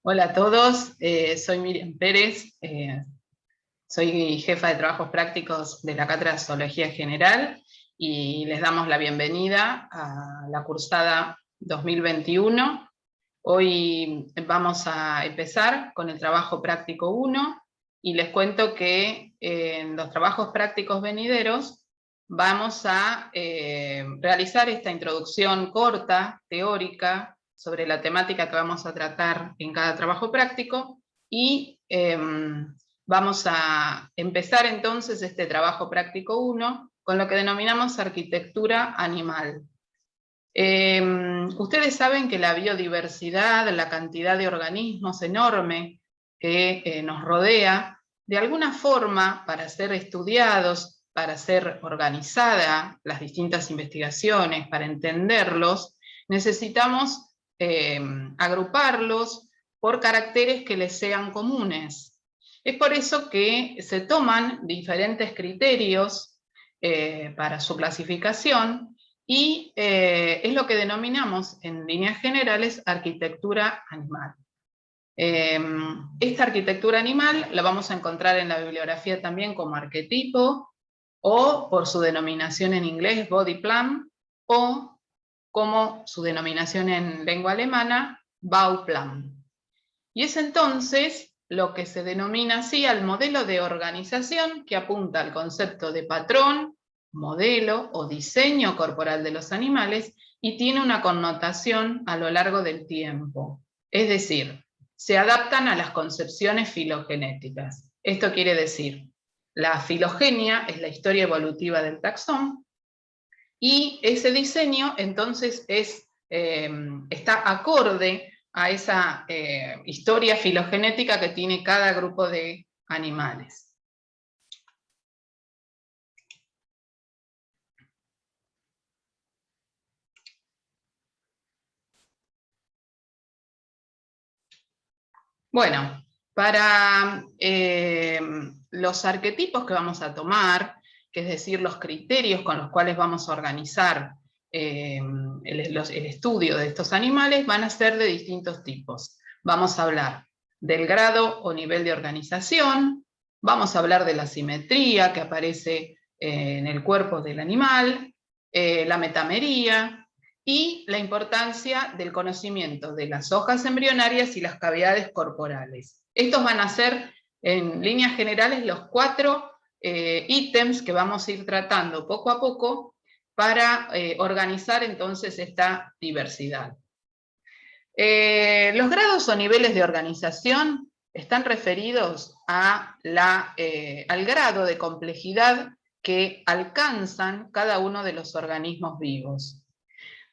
Hola a todos, soy Miriam Pérez, soy jefa de trabajos prácticos de la Cátedra de Zoología General y les damos la bienvenida a la cursada 2021. Hoy vamos a empezar con el trabajo práctico 1 y les cuento que en los trabajos prácticos venideros vamos a realizar esta introducción corta, teórica, sobre la temática que vamos a tratar en cada trabajo práctico y vamos a empezar entonces este trabajo práctico 1 con lo que denominamos arquitectura animal. Ustedes saben que la biodiversidad, la cantidad de organismos enorme que nos rodea, de alguna forma, para ser estudiados, para ser organizada las distintas investigaciones, para entenderlos, necesitamos agruparlos por caracteres que les sean comunes. Es por eso que se toman diferentes criterios para su clasificación, y es lo que denominamos en líneas generales arquitectura animal. Esta arquitectura animal la vamos a encontrar en la bibliografía también como arquetipo, o por su denominación en inglés body plan, o como su denominación en lengua alemana Bauplan. Y es entonces lo que se denomina así al modelo de organización que apunta al concepto de patrón, modelo o diseño corporal de los animales y tiene una connotación a lo largo del tiempo. Es decir, se adaptan a las concepciones filogenéticas. Esto quiere decir, la filogenia es la historia evolutiva del taxón y ese diseño entonces está acorde a esa historia filogenética que tiene cada grupo de animales. Bueno, para los arquetipos que vamos a tomar, que es decir, los criterios con los cuales vamos a organizar el estudio de estos animales, van a ser de distintos tipos. Vamos a hablar del grado o nivel de organización, vamos a hablar de la simetría que aparece en el cuerpo del animal, la metamería, y la importancia del conocimiento de las hojas embrionarias y las cavidades corporales. Estos van a ser, en líneas generales, los 4 ítems que vamos a ir tratando poco a poco para organizar entonces esta diversidad. Los grados o niveles de organización están referidos al grado de complejidad que alcanzan cada uno de los organismos vivos.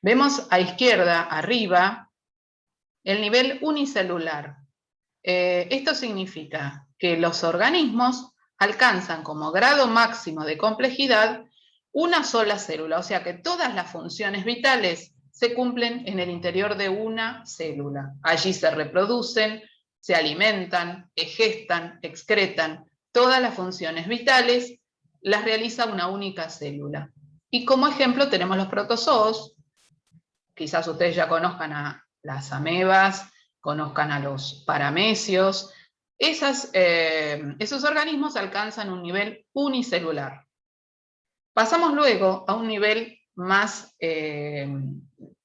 Vemos a izquierda, arriba, el nivel unicelular. Esto significa que los organismos alcanzan como grado máximo de complejidad una sola célula, o sea que todas las funciones vitales se cumplen en el interior de una célula. Allí se reproducen, se alimentan, gestan, excretan. Todas las funciones vitales las realiza una única célula. Y como ejemplo tenemos los protozoos. Quizás ustedes ya conozcan a las amebas, conozcan a los paramecios. Esos organismos alcanzan un nivel unicelular. Pasamos luego a un nivel más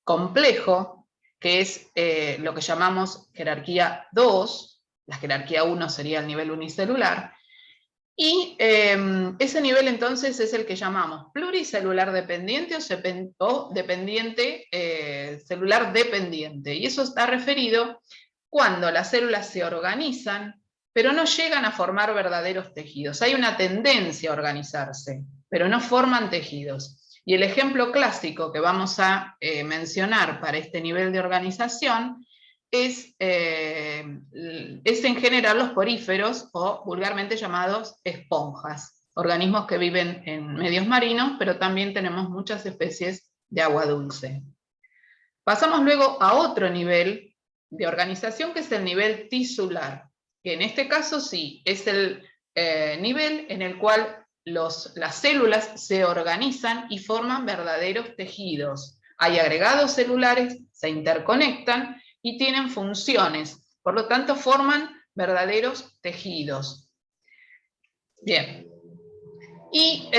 complejo, que es lo que llamamos jerarquía 2, la jerarquía 1 sería el nivel unicelular, y ese nivel entonces es el que llamamos pluricelular dependiente o dependiente, celular dependiente. Y eso está referido cuando las células se organizan, pero no llegan a formar verdaderos tejidos. Hay una tendencia a organizarse, pero no forman tejidos. Y el ejemplo clásico que vamos a mencionar para este nivel de organización es en general los poríferos, o vulgarmente llamados esponjas, organismos que viven en medios marinos, pero también tenemos muchas especies de agua dulce. Pasamos luego a otro nivel de organización, que es el nivel tisular, que en este caso sí, es el nivel en el cual las células se organizan y forman verdaderos tejidos. Hay agregados celulares, se interconectan, y tienen funciones Por lo tanto, forman verdaderos tejidos. Bien. Y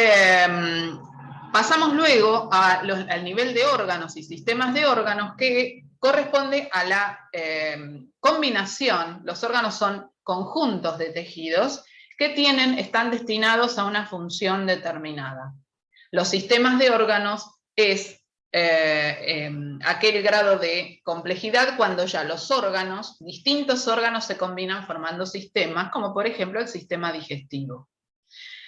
pasamos luego al nivel de órganos y sistemas de órganos, que corresponde a la combinación. Los órganos son conjuntos de tejidos que están destinados a una función determinada. Los sistemas de órganos es aquel grado de complejidad cuando ya los órganos, distintos órganos, se combinan formando sistemas, como por ejemplo el sistema digestivo.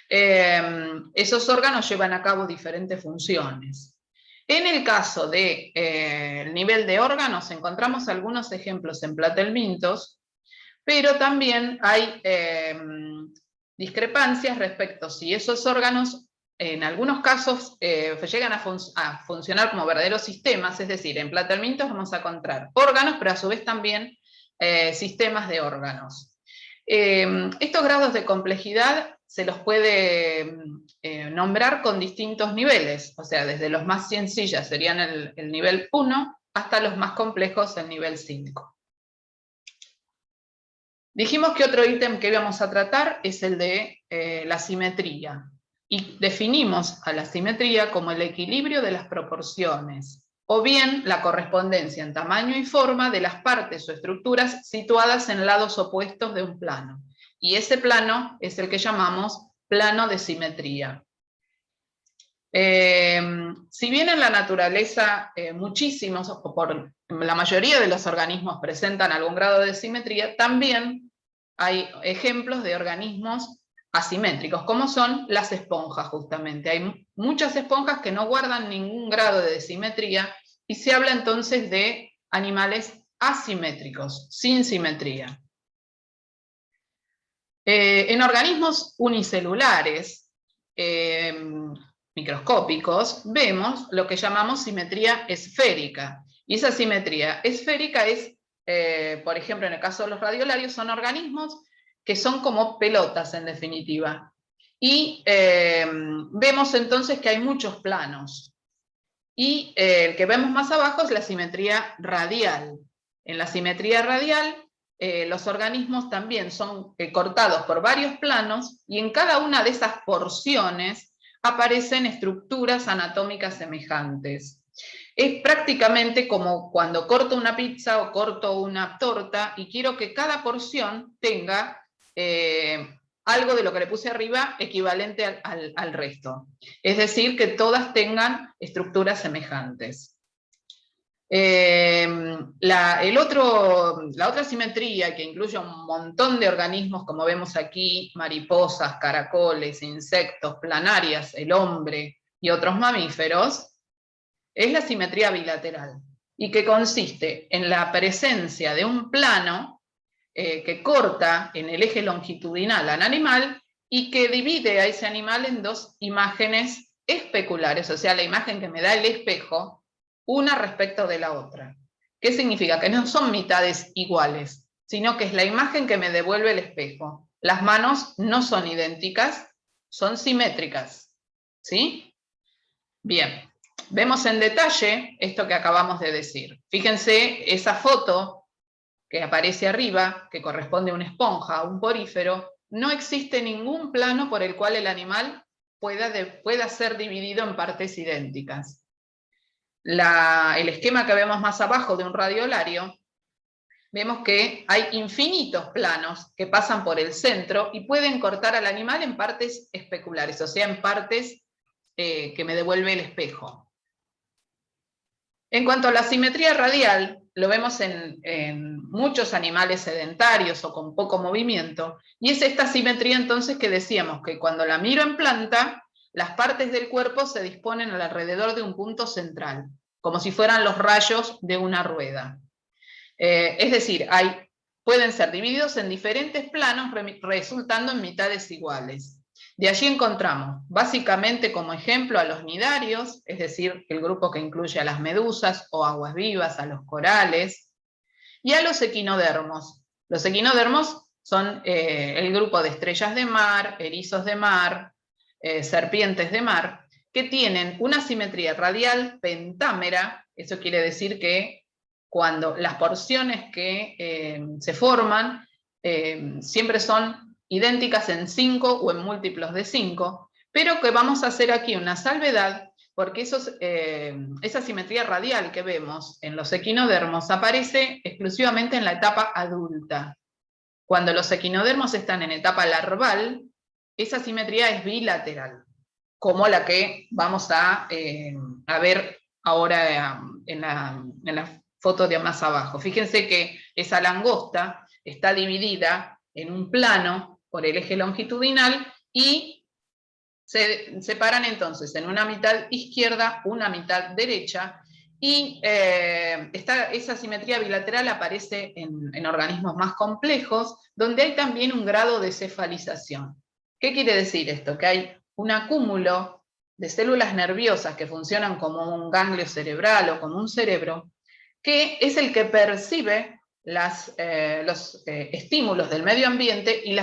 Esos órganos llevan a cabo diferentes funciones. En el caso del nivel de órganos encontramos algunos ejemplos en Platelmintos, pero también hay discrepancias respecto a si esos órganos en algunos casos llegan a funcionar como verdaderos sistemas, es decir, en Platelmintos vamos a encontrar órganos, pero a su vez también sistemas de órganos. Estos grados de complejidad se los puede nombrar con distintos niveles, o sea, desde los más sencillos serían el nivel 1 hasta los más complejos el nivel 5. Dijimos que otro ítem que íbamos a tratar es el de la simetría, y definimos a la simetría como el equilibrio de las proporciones, o bien la correspondencia en tamaño y forma de las partes o estructuras situadas en lados opuestos de un plano. Y ese plano es el que llamamos plano de simetría. Si bien en la naturaleza muchísimos, o por la mayoría de los organismos presentan algún grado de simetría, también hay ejemplos de organismos asimétricos, como son las esponjas justamente. Hay muchas esponjas que no guardan ningún grado de simetría, y se habla entonces de animales asimétricos, sin simetría. En organismos unicelulares, microscópicos, vemos lo que llamamos simetría esférica. Y esa simetría esférica es, por ejemplo, en el caso de los radiolarios, son organismos que son como pelotas en definitiva. Y vemos entonces que hay muchos planos. Y el que vemos más abajo es la simetría radial. En la simetría radial, los organismos también son cortados por varios planos, y en cada una de esas porciones aparecen estructuras anatómicas semejantes. Es prácticamente como cuando corto una pizza o corto una torta y quiero que cada porción tenga algo de lo que le puse arriba equivalente al resto. Es decir, que todas tengan estructuras semejantes. La otra simetría, que incluye un montón de organismos, como vemos aquí, mariposas, caracoles, insectos, planarias, el hombre y otros mamíferos, es la simetría bilateral, y que consiste en la presencia de un plano que corta en el eje longitudinal al animal y que divide a ese animal en dos imágenes especulares, o sea, la imagen que me da el espejo, una respecto de la otra. ¿Qué significa? Que no son mitades iguales, sino que es la imagen que me devuelve el espejo. Las manos no son idénticas, son simétricas. ¿Sí? Bien, vemos en detalle esto que acabamos de decir. Fíjense esa foto que aparece arriba, que corresponde a una esponja, a un porífero. No existe ningún plano por el cual el animal pueda ser dividido en partes idénticas. El esquema que vemos más abajo de un radiolario, vemos que hay infinitos planos que pasan por el centro y pueden cortar al animal en partes especulares, o sea, en partes que me devuelve el espejo. En cuanto a la simetría radial, lo vemos en muchos animales sedentarios o con poco movimiento, y es esta simetría entonces que decíamos que cuando la miro en planta, las partes del cuerpo se disponen alrededor de un punto central, como si fueran los rayos de una rueda. Es decir, pueden ser divididos en diferentes planos, resultando en mitades iguales. De allí encontramos, básicamente como ejemplo, a los nidarios, es decir, el grupo que incluye a las medusas o aguas vivas, a los corales, y a los equinodermos. Los equinodermos son el grupo de estrellas de mar, erizos de mar, serpientes de mar, que tienen una simetría radial pentámera. Eso quiere decir que cuando las porciones que se forman siempre son idénticas en 5 o en múltiplos de 5, pero que vamos a hacer aquí una salvedad, porque esa simetría radial que vemos en los equinodermos aparece exclusivamente en la etapa adulta. Cuando los equinodermos están en etapa larval, esa simetría es bilateral, como la que vamos a ver ahora en la foto de más abajo. Fíjense que esa langosta está dividida en un plano por el eje longitudinal y se separan entonces en una mitad izquierda, una mitad derecha, y esa simetría bilateral aparece en organismos más complejos, donde hay también un grado de cefalización. ¿Qué quiere decir esto? Que hay un acúmulo de células nerviosas que funcionan como un ganglio cerebral o como un cerebro, que es el que percibe los estímulos del medio ambiente y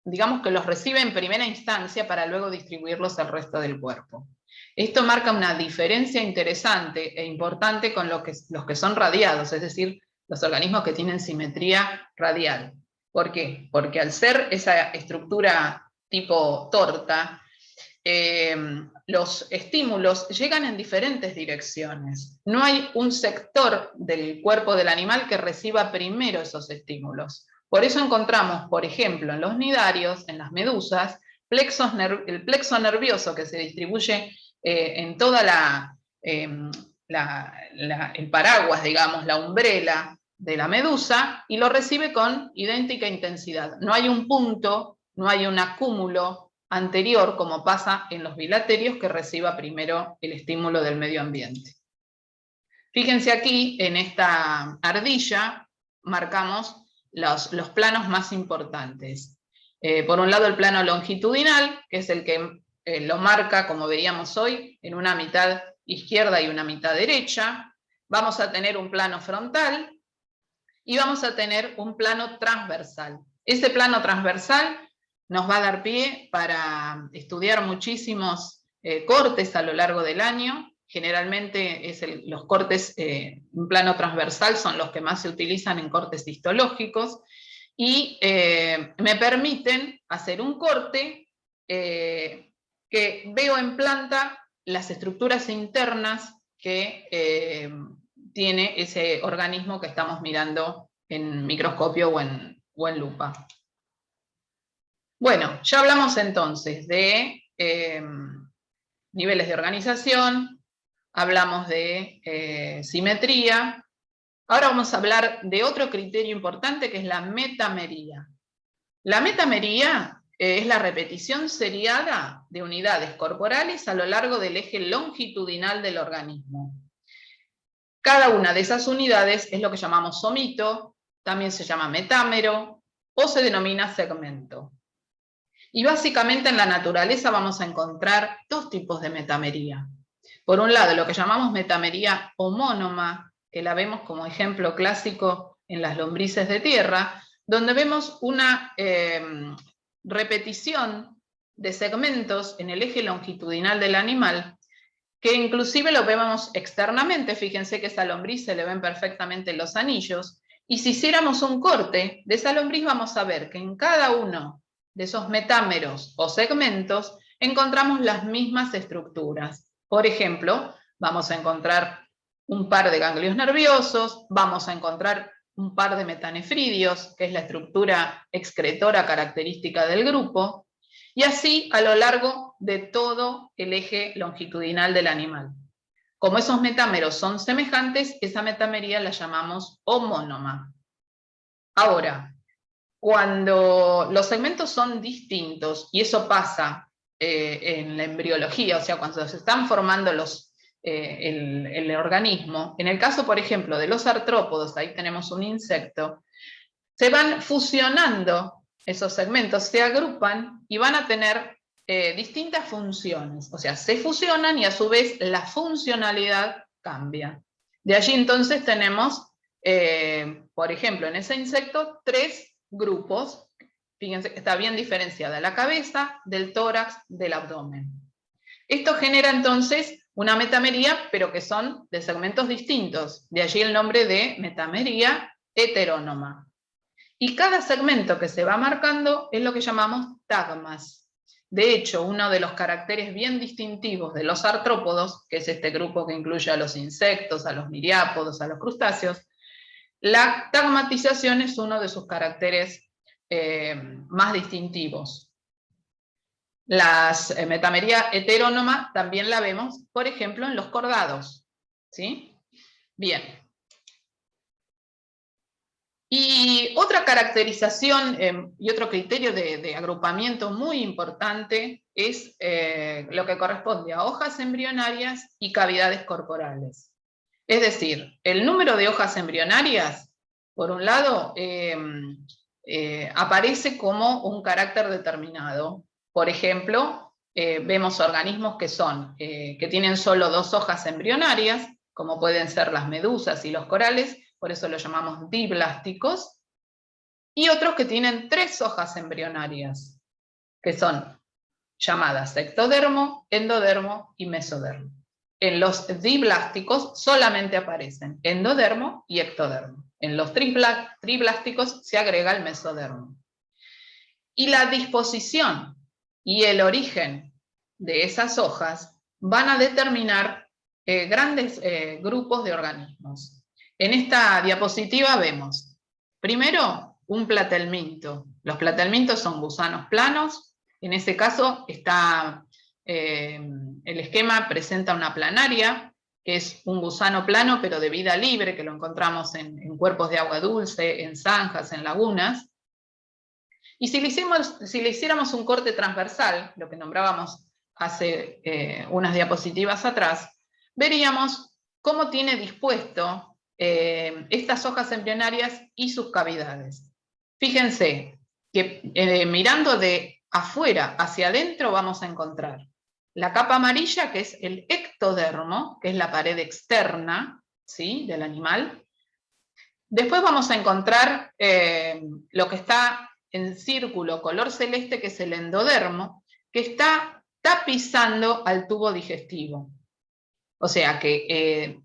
digamos que los recibe en primera instancia para luego distribuirlos al resto del cuerpo. Esto marca una diferencia interesante e importante con los que son radiados, es decir, los organismos que tienen simetría radial. ¿Por qué? Porque al ser esa estructura tipo torta, los estímulos llegan en diferentes direcciones. No hay un sector del cuerpo del animal que reciba primero esos estímulos. Por eso encontramos, por ejemplo, en los nidarios, en las medusas, el plexo nervioso que se distribuye en toda el paraguas, digamos, la umbrela de la medusa, y lo recibe con idéntica intensidad. No hay un punto, no hay un acúmulo anterior, como pasa en los bilaterios, que reciba primero el estímulo del medio ambiente. Fíjense aquí, en esta ardilla, marcamos los planos más importantes. Por un lado el plano longitudinal, que es el que lo marca, como veíamos hoy, en una mitad izquierda y una mitad derecha. Vamos a tener un plano frontal y vamos a tener un plano transversal. Ese plano transversal nos va a dar pie para estudiar muchísimos cortes a lo largo del año. Generalmente los cortes en plano transversal son los que más se utilizan en cortes histológicos y me permiten hacer un corte que veo en planta las estructuras internas que tiene ese organismo que estamos mirando en microscopio o en lupa. Bueno, ya hablamos entonces de niveles de organización, hablamos de simetría. Ahora vamos a hablar de otro criterio importante que es la metamería. La metamería es la repetición seriada de unidades corporales a lo largo del eje longitudinal del organismo. Cada una de esas unidades es lo que llamamos somito, también se llama metámero o se denomina segmento. Y básicamente en la naturaleza vamos a encontrar dos tipos de metamería. Por un lado, lo que llamamos metamería homónoma, que la vemos como ejemplo clásico en las lombrices de tierra, donde vemos una repetición de segmentos en el eje longitudinal del animal, que inclusive lo vemos externamente. Fíjense que a esa lombriz se le ven perfectamente los anillos, y si hiciéramos un corte de esa lombriz vamos a ver que en cada uno de esos metámeros o segmentos encontramos las mismas estructuras. Por ejemplo, vamos a encontrar un par de ganglios nerviosos, vamos a encontrar un par de metanefridios, que es la estructura excretora característica del grupo, y así a lo largo de todo el eje longitudinal del animal. Como esos metámeros son semejantes, esa metamería la llamamos homónoma. Ahora, cuando los segmentos son distintos, y eso pasa en la embriología, o sea, cuando se están formando el organismo, en el caso, por ejemplo, de los artrópodos, ahí tenemos un insecto, se van fusionando esos segmentos, se agrupan y van a tener distintas funciones, o sea, se fusionan y a su vez la funcionalidad cambia. De allí entonces tenemos, por ejemplo, en ese insecto, 3 grupos. Fíjense que está bien diferenciada la cabeza, del tórax, del abdomen. Esto genera entonces una metamería, pero que son de segmentos distintos. De allí el nombre de metamería heterónoma. Y cada segmento que se va marcando es lo que llamamos tagmas. De hecho, uno de los caracteres bien distintivos de los artrópodos, que es este grupo que incluye a los insectos, a los miriápodos, a los crustáceos, la tagmatización es uno de sus caracteres más distintivos. La metamería heterónoma también la vemos, por ejemplo, en los cordados. ¿Sí? Bien. Y otra caracterización y otro criterio de agrupamiento muy importante es lo que corresponde a hojas embrionarias y cavidades corporales. Es decir, el número de hojas embrionarias, por un lado, aparece como un carácter determinado. Por ejemplo, vemos organismos que tienen solo 2 hojas embrionarias, como pueden ser las medusas y los corales, por eso los llamamos diblásticos, y otros que tienen 3 hojas embrionarias, que son llamadas ectodermo, endodermo y mesodermo. En los diblásticos solamente aparecen endodermo y ectodermo. En los triblásticos se agrega el mesodermo. Y la disposición y el origen de esas hojas van a determinar grandes grupos de organismos. En esta diapositiva vemos, primero, un platelminto. Los platelmintos son gusanos planos. En ese caso, el esquema presenta una planaria, que es un gusano plano, pero de vida libre, que lo encontramos en cuerpos de agua dulce, en zanjas, en lagunas. Y si le hiciéramos un corte transversal, lo que nombrábamos hace unas diapositivas atrás, veríamos cómo tiene dispuesto estas hojas embrionarias y sus cavidades. Fíjense que mirando de afuera hacia adentro vamos a encontrar la capa amarilla, que es el ectodermo, que es la pared externa, ¿sí?, del animal. Después vamos a encontrar lo que está en círculo color celeste, que es el endodermo, que está tapizando al tubo digestivo. O sea que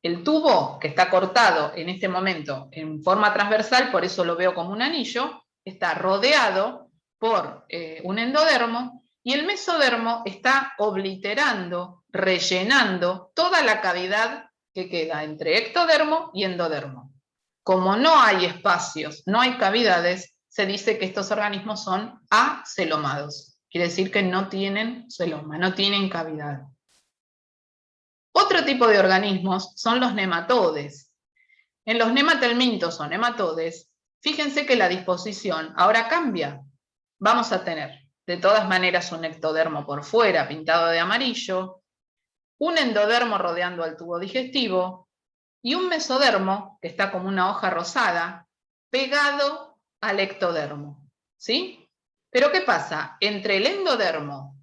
el tubo, que está cortado en este momento en forma transversal, por eso lo veo como un anillo, está rodeado por un endodermo, y el mesodermo está obliterando, rellenando toda la cavidad que queda entre ectodermo y endodermo. Como no hay espacios, no hay cavidades, se dice que estos organismos son acelomados. Quiere decir que no tienen celoma, no tienen cavidad. Otro tipo de organismos son los nematodes. En los nematelmintos o nematodes, fíjense que la disposición ahora cambia. Vamos a tener, de todas maneras, un ectodermo por fuera, pintado de amarillo, un endodermo rodeando al tubo digestivo, y un mesodermo, que está como una hoja rosada, pegado al ectodermo. ¿Sí? Pero ¿qué pasa? Entre el endodermo,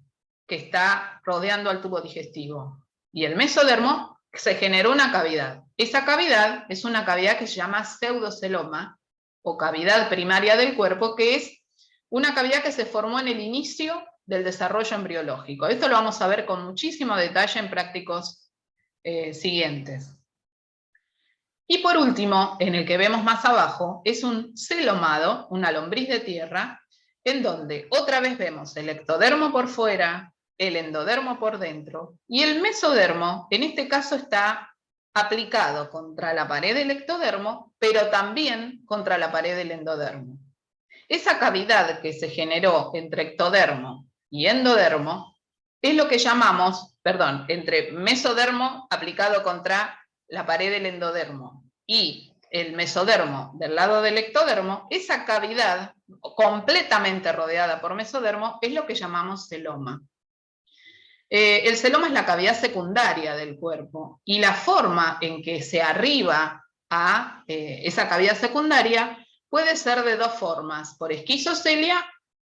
que está rodeando al tubo digestivo, y el mesodermo, se generó una cavidad. Esa cavidad es una cavidad que se llama pseudoceloma, o cavidad primaria del cuerpo, que es una cavidad que se formó en el inicio del desarrollo embriológico. Esto lo vamos a ver con muchísimo detalle en prácticos siguientes. Y por último, en el que vemos más abajo, es un celomado, una lombriz de tierra, en donde otra vez vemos el ectodermo por fuera, el endodermo por dentro, y el mesodermo, en este caso, está aplicado contra la pared del ectodermo, pero también contra la pared del endodermo. Esa cavidad que se generó entre ectodermo y endodermo es lo que llamamos, entre mesodermo aplicado contra la pared del endodermo y el mesodermo del lado del ectodermo, esa cavidad completamente rodeada por mesodermo es lo que llamamos celoma. El celoma es la cavidad secundaria del cuerpo, y la forma en que se arriba a esa cavidad secundaria puede ser de 2 formas, por esquizocelia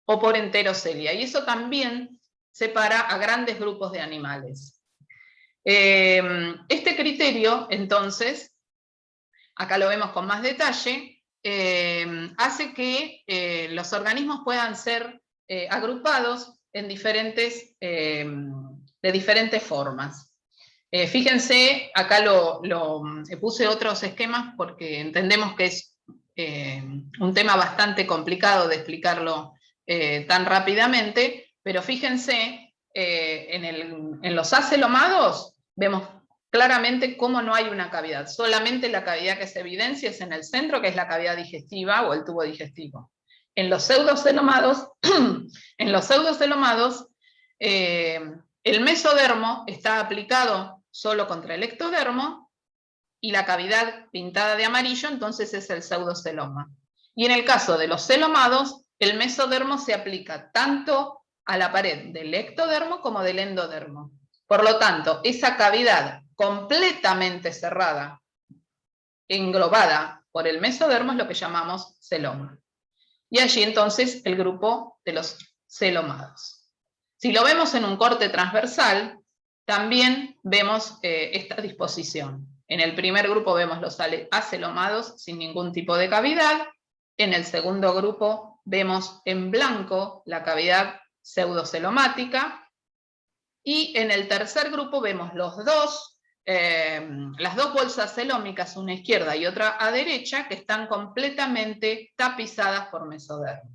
o por enterocelia, y eso también separa a grandes grupos de animales. Este criterio, entonces, acá lo vemos con más detalle, hace que los organismos puedan ser agrupados en de diferentes formas. Fíjense, acá puse otros esquemas porque entendemos que es un tema bastante complicado de explicarlo tan rápidamente, pero fíjense, en los acelomados vemos claramente cómo no hay una cavidad. Solamente la cavidad que se evidencia es en el centro, que es la cavidad digestiva o el tubo digestivo. En los pseudocelomados, el mesodermo está aplicado solo contra el ectodermo y la cavidad pintada de amarillo entonces es el pseudoceloma. Y en el caso de los celomados, el mesodermo se aplica tanto a la pared del ectodermo como del endodermo. Por lo tanto, esa cavidad completamente cerrada, englobada por el mesodermo, es lo que llamamos celoma. Y allí entonces el grupo de los celomados. Si lo vemos en un corte transversal, también vemos esta disposición. En el primer grupo vemos los acelomados sin ningún tipo de cavidad. En el segundo grupo vemos en blanco la cavidad pseudocelomática. Y en el tercer grupo vemos las dos bolsas celómicas, una izquierda y otra a derecha, que están completamente tapizadas por mesodermo.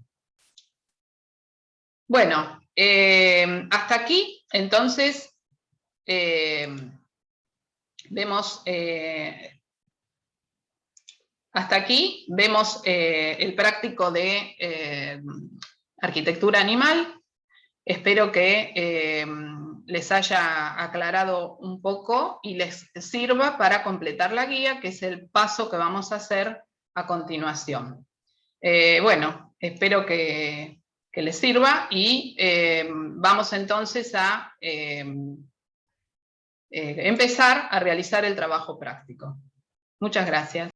Bueno, hasta aquí, entonces, vemos el práctico de arquitectura animal. Espero que les haya aclarado un poco y les sirva para completar la guía, que es el paso que vamos a hacer a continuación. Bueno, espero que les sirva y vamos entonces a empezar a realizar el trabajo práctico. Muchas gracias.